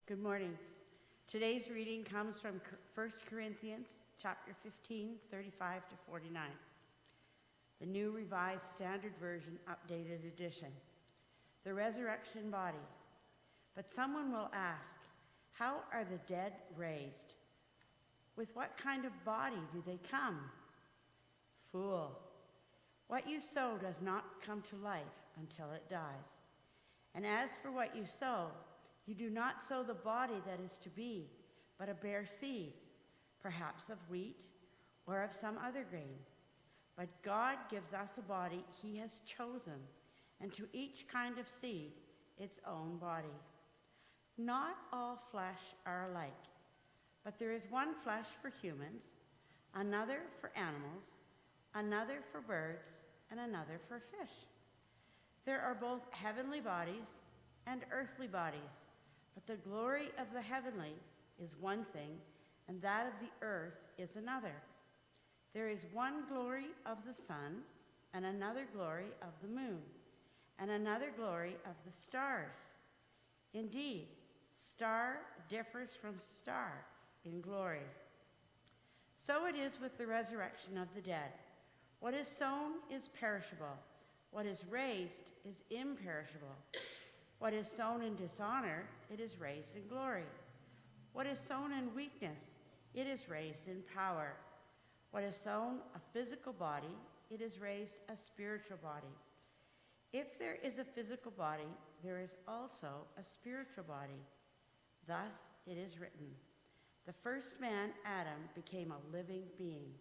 Good morning. Today's reading comes from 1 Corinthians chapter 15, 35 to 49. The New Revised Standard Version, updated edition. The resurrection body. But someone will ask, how are the dead raised? With what kind of body do they come? Fool, what you sow does not come to life until it dies. And as for what you sow, you do not sow the body that is to be, but a bare seed, perhaps of wheat or of some other grain. But God gives us a body he has chosen, and to each kind of seed its own body. Not all flesh are alike, but there is one flesh for humans, another for animals, another for birds, and another for fish. There are both heavenly bodies and earthly bodies, but the glory of the heavenly is one thing, and that of the earth is another. There is one glory of the sun, and another glory of the moon, and another glory of the stars. Indeed, star differs from star in glory. So it is with the resurrection of the dead. What is sown is perishable. What is raised is imperishable. What is sown in dishonor, it is raised in glory. What is sown in weakness, it is raised in power. What is sown a physical body, it is raised a spiritual body. If there is a physical body, there is also a spiritual body. Thus it is written, the first man, Adam, became a living being.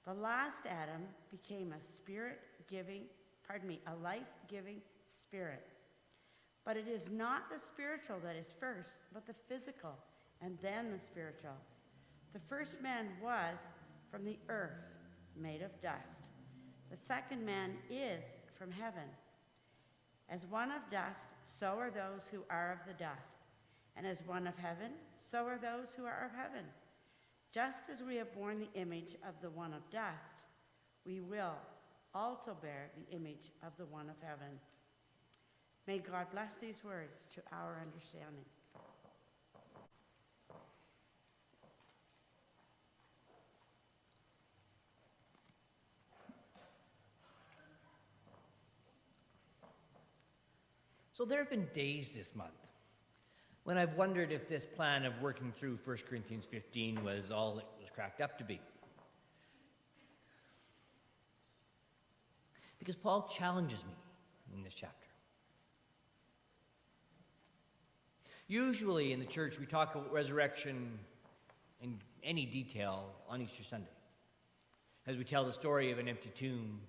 The last Adam became a life-giving spirit. But it is not the spiritual that is first, but the physical, and then the spiritual. The first man was from the earth, made of dust. The second man is from heaven. As one of dust, so are those who are of the dust. And as one of heaven, so are those who are of heaven. Just as we have borne the image of the one of dust, we will also bear the image of the one of heaven. May God bless these words to our understanding. So there have been days this month when I've wondered if this plan of working through 1 Corinthians 15 was all it was cracked up to be. Because Paul challenges me in this chapter. Usually in the church we talk about resurrection in any detail on Easter Sunday, as we tell the story of an empty tomb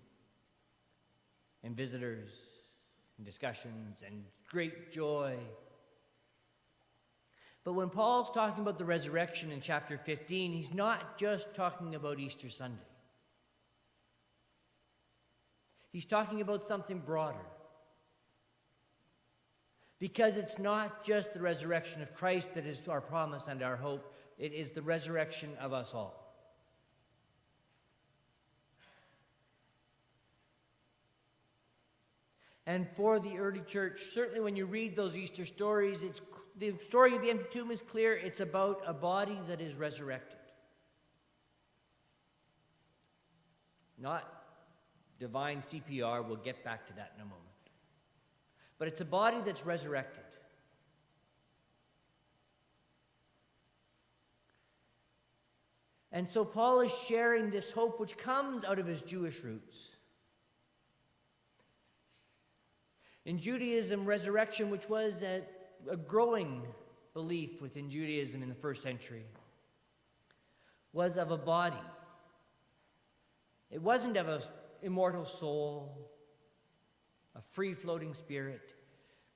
and visitors and discussions and great joy. But when Paul's talking about the resurrection in chapter 15, he's not just talking about Easter Sunday. He's talking about something broader. Because it's not just the resurrection of Christ that is our promise and our hope, it is the resurrection of us all. And for the early church, certainly when you read those Easter stories, the story of the empty tomb is clear. It's about a body that is resurrected. Not divine CPR, we'll get back to that in a moment. But it's a body that's resurrected. And so Paul is sharing this hope which comes out of his Jewish roots. In Judaism, resurrection, which was a growing belief within Judaism in the first century, was of a body. It wasn't of an immortal soul, a free-floating spirit.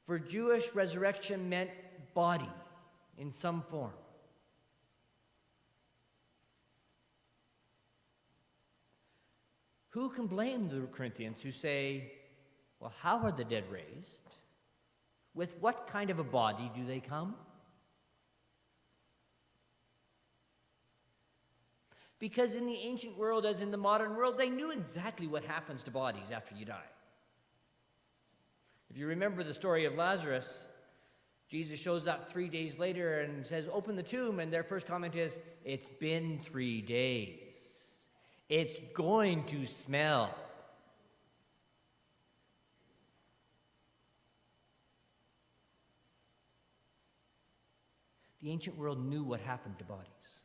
For Jewish, resurrection meant body in some form. Who can blame the Corinthians who say, well, how are the dead raised? With what kind of a body do they come? Because in the ancient world, as in the modern world, they knew exactly what happens to bodies after you die. If you remember the story of Lazarus, Jesus shows up 3 days later and says, "Open the tomb," and their first comment is, "It's been 3 days. It's going to smell." The ancient world knew what happened to bodies.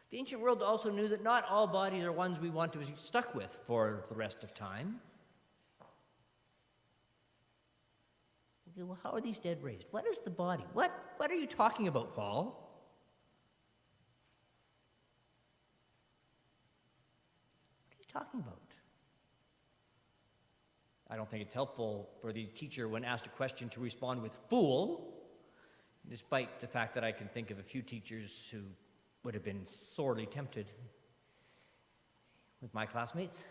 The ancient world also knew that not all bodies are ones we want to be stuck with for the rest of time. Okay, well, how are these dead raised? What is the body? What are you talking about, Paul? What are you talking about? I don't think it's helpful for the teacher, when asked a question, to respond with "fool," despite the fact that I can think of a few teachers who would have been sorely tempted with my classmates.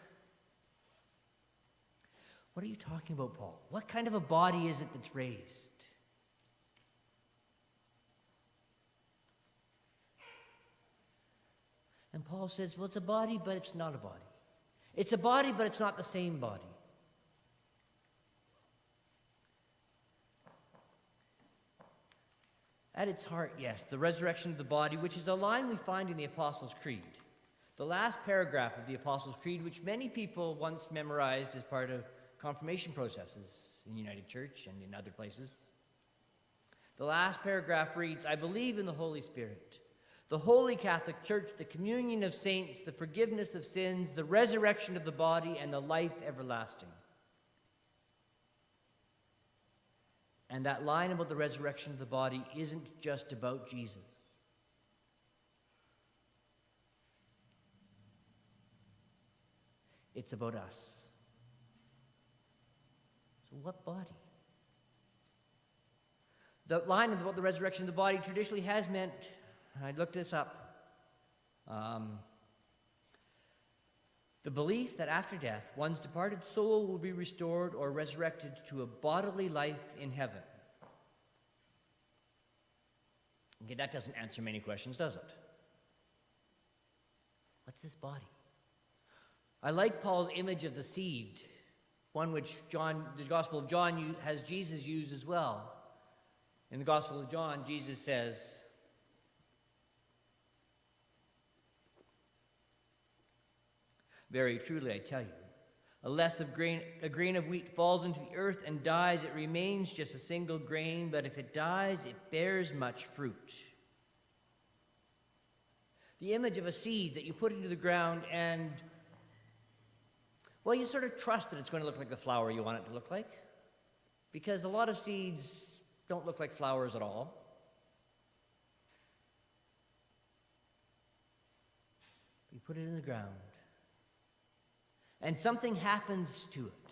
What are you talking about, Paul? What kind of a body is it that's raised? And Paul says, well, it's a body, but it's not a body. It's a body, but it's not the same body. At its heart, yes, the resurrection of the body, which is a line we find in the Apostles' Creed. The last paragraph of the Apostles' Creed, which many people once memorized as part of confirmation processes in the United Church and in other places. The last paragraph reads, "I believe in the Holy Spirit, the Holy Catholic Church, the communion of saints, the forgiveness of sins, the resurrection of the body, and the life everlasting." And that line about the resurrection of the body isn't just about Jesus. It's about us. So what body? The line about the resurrection of the body traditionally has meant, I looked this up, the belief that after death, one's departed soul will be restored or resurrected to a bodily life in heaven. Okay, that doesn't answer many questions, does it? What's this body? I like Paul's image of the seed, one which the Gospel of John has Jesus use as well. In the Gospel of John, Jesus says, "Very truly, I tell you, unless a grain of wheat falls into the earth and dies, it remains just a single grain, but if it dies, it bears much fruit." The image of a seed that you put into the ground and, well, you sort of trust that it's going to look like the flower you want it to look like, because a lot of seeds don't look like flowers at all. You put it in the ground, and something happens to it.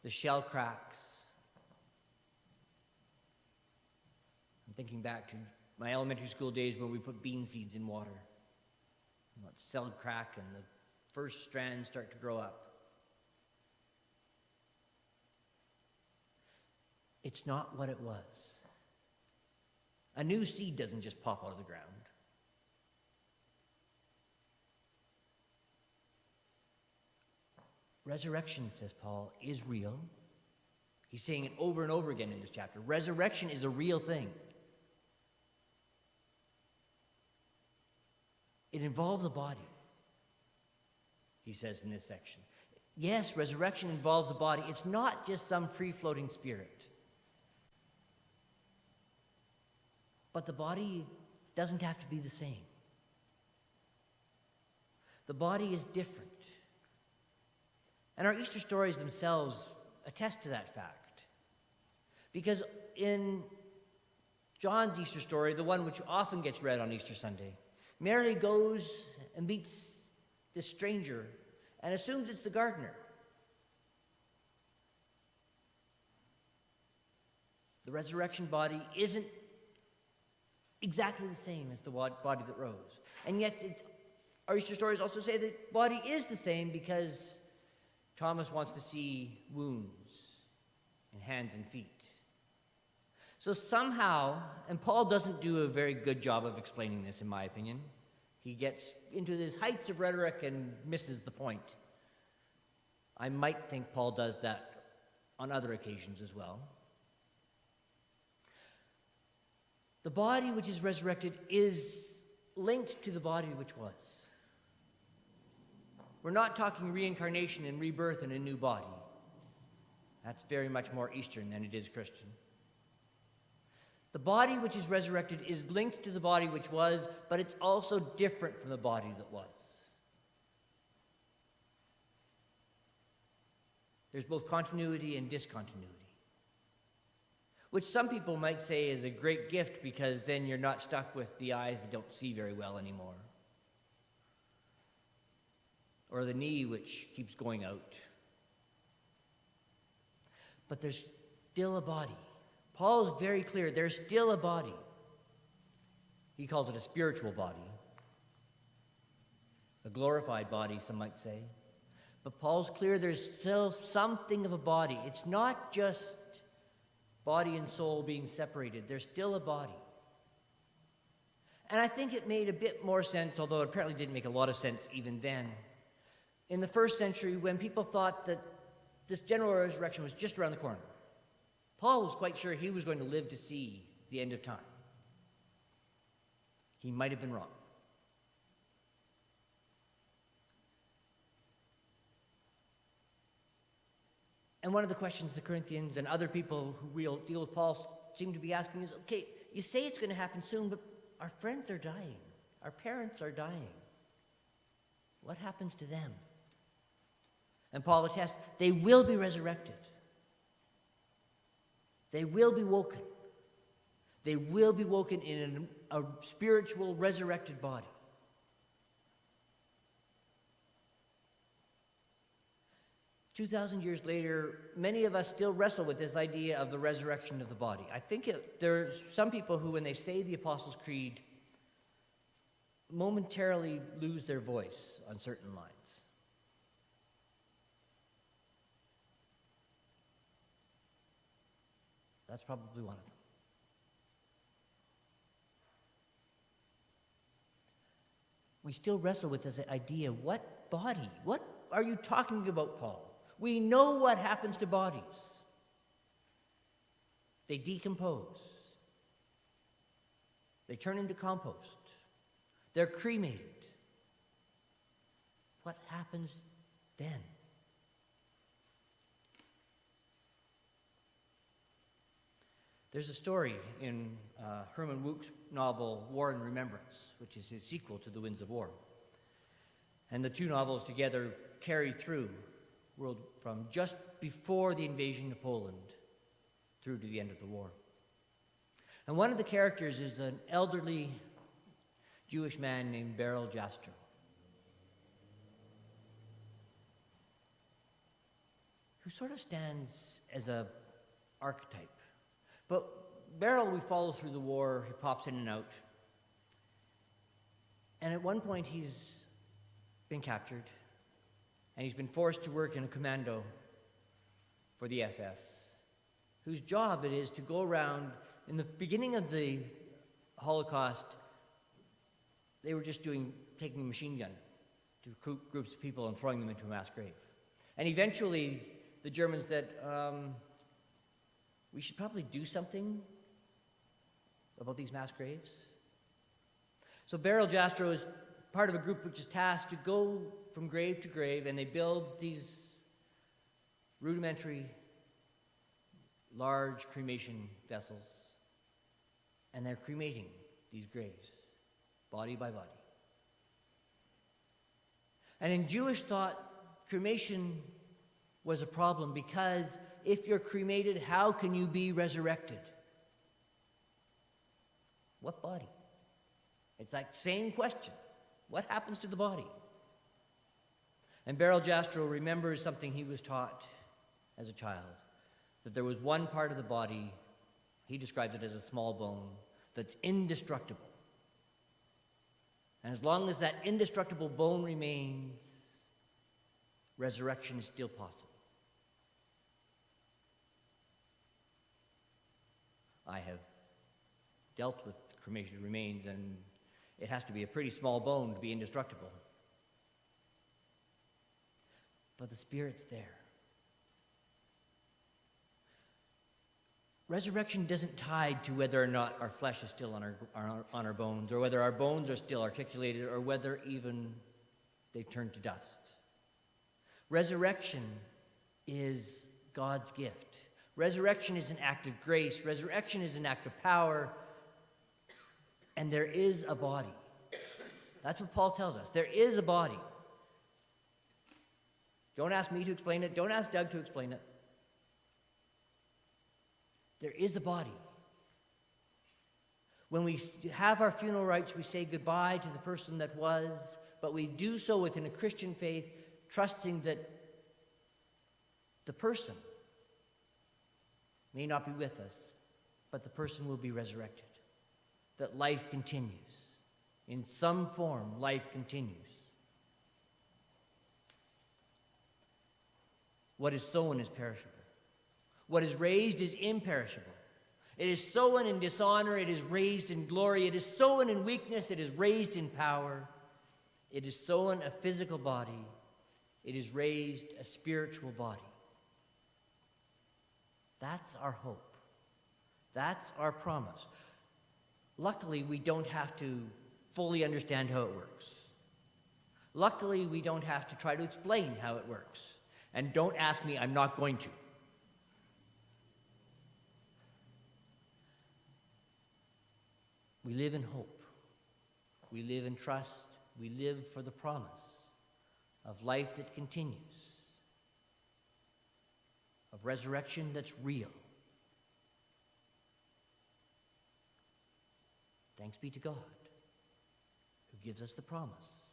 The shell cracks. I'm thinking back to my elementary school days when we put bean seeds in water. The cell crack and the first strands start to grow up. It's not what it was. A new seed doesn't just pop out of the ground. Resurrection, says Paul, is real. He's saying it over and over again in this chapter. Resurrection is a real thing. It involves a body, he says in this section. Yes, resurrection involves a body. It's not just some free-floating spirit. But the body doesn't have to be the same. The body is different. And our Easter stories themselves attest to that fact. Because in John's Easter story, the one which often gets read on Easter Sunday, Mary goes and meets this stranger and assumes it's the gardener. The resurrection body isn't exactly the same as the body that rose. And yet our Easter stories also say the body is the same because Thomas wants to see wounds in hands and feet. So somehow, and Paul doesn't do a very good job of explaining this, in my opinion. He gets into these heights of rhetoric and misses the point. I might think Paul does that on other occasions as well. The body which is resurrected is linked to the body which was. We're not talking reincarnation and rebirth in a new body. That's very much more Eastern than it is Christian. The body which is resurrected is linked to the body which was, but it's also different from the body that was. There's both continuity and discontinuity, which some people might say is a great gift because then you're not stuck with the eyes that don't see very well anymore, or the knee which keeps going out. But there's still a body. Paul is very clear, there's still a body. He calls it a spiritual body, a glorified body, some might say. But Paul's clear there's still something of a body. It's not just body and soul being separated. There's still a body. And I think it made a bit more sense, although it apparently didn't make a lot of sense even then. In the first century, when people thought that this general resurrection was just around the corner, Paul was quite sure he was going to live to see the end of time. He might have been wrong. And one of the questions the Corinthians and other people who will deal with Paul seem to be asking is, okay, you say it's going to happen soon, but our friends are dying. Our parents are dying. What happens to them? And Paul attests, they will be resurrected. They will be woken. They will be woken in a spiritual resurrected body. "2,000 years later, many of us still wrestle with this idea of the resurrection of the body. I think there's some people who, when they say the Apostles' Creed, momentarily lose their voice on certain lines. That's probably one of them. We still wrestle with this idea, what body? What are you talking about, Paul? We know what happens to bodies. They decompose. They turn into compost. They're cremated. What happens then? There's a story in Herman Wouk's novel, War and Remembrance, which is his sequel to The Winds of War. And the two novels together carry through world from just before the invasion of Poland through to the end of the war. And one of the characters is an elderly Jewish man named Beryl Jastrow. Who sort of stands as an archetype. But Beryl, we follow through the war, he pops in and out. And at one point he's been captured, and he's been forced to work in a commando for the SS, whose job it is to go around. In the beginning of the Holocaust, they were just taking a machine gun to groups of people and throwing them into a mass grave. And eventually, the Germans said, we should probably do something about these mass graves. So Beryl Jastrow is part of a group which is tasked to go from grave to grave, and they build these rudimentary, large cremation vessels, and they're cremating these graves, body by body. And in Jewish thought, cremation was a problem because if you're cremated, how can you be resurrected? What body? It's like same question. What happens to the body? And Beryl Jastrow remembers something he was taught as a child, that there was one part of the body, he described it as a small bone, that's indestructible. And as long as that indestructible bone remains, resurrection is still possible. I have dealt with cremated remains, and it has to be a pretty small bone to be indestructible. But the spirit's there. resurrection isn't tied to whether or not our flesh is still on our bones, or whether our bones are still articulated, or whether even they've turned to dust. Resurrection is God's gift. Resurrection is an act of grace. Resurrection is an act of power. And there is a body. That's what Paul tells us. There is a body. Don't ask me to explain it. Don't ask Doug to explain it. There is a body. When we have our funeral rites, we say goodbye to the person that was, but we do so within a Christian faith, trusting that the person may not be with us, but the person will be resurrected. That life continues. In some form, life continues. What is sown is perishable. What is raised is imperishable. It is sown in dishonor, it is raised in glory. It is sown in weakness, it is raised in power. It is sown a physical body, it is raised a spiritual body. That's our hope. That's our promise. Luckily, we don't have to fully understand how it works. Luckily, we don't have to try to explain how it works. And don't ask me, I'm not going to. We live in hope. We live in trust. We live for the promise of life that continues, of resurrection that's real. Thanks be to God, who gives us the promise,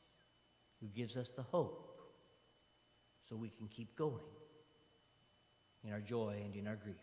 who gives us the hope, so we can keep going in our joy and in our grief.